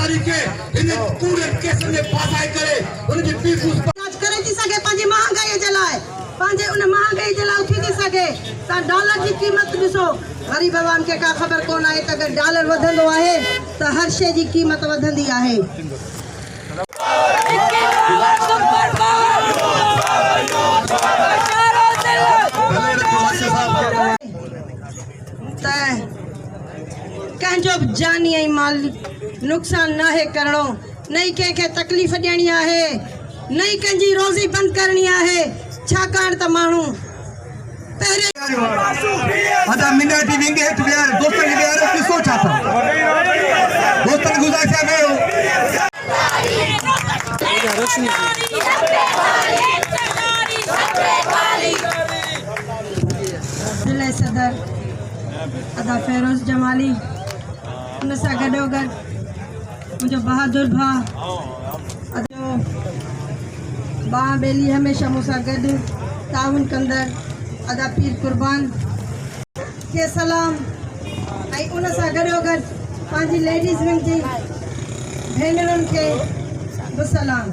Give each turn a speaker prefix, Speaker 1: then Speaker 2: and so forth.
Speaker 1: तारीख़ इन पूरे केस में फासाए करे उन जी पीस
Speaker 2: राज करे थी सके पंहिंजी महांगाई जे लाइ पंहिंजे उन महांगाई जे लाइ उथी थी सके त डॉलर जी क़ीमत ॾिसो गरीब आवाम खे का ख़बर कोन आहे त अगरि डॉलर वधंदो आहे त हर शइ जी क़ीमत वधंदी आहे। त कंहिंजो बि जानी ऐं माली नुक़सान नाहे करणो न ई कंहिंखे तकलीफ़ ॾियणी आहे न ई कंहिंजी रोज़ी बंदि करणी आहे छाकाणि त माण्हू
Speaker 1: अदा मिनाटी विंगे हेठ वियार दोस्तन खे वियार की सोचा था दोस्तन गुज़ारिश कयो
Speaker 2: ज़िले सदर अदा फेरोज़ जमाली उन सां गॾोगॾु मुंहिंजो बहादुर भाउ अजो बाह बेली हमेशह मूंसां गॾु ताउन कंदड़ अदा पीर कुर्बान के सलाम ऐं उन सां गॾोगॾु पंहिंजी लेडीज़ विंग जी भेनरुनि खे बि सलाम।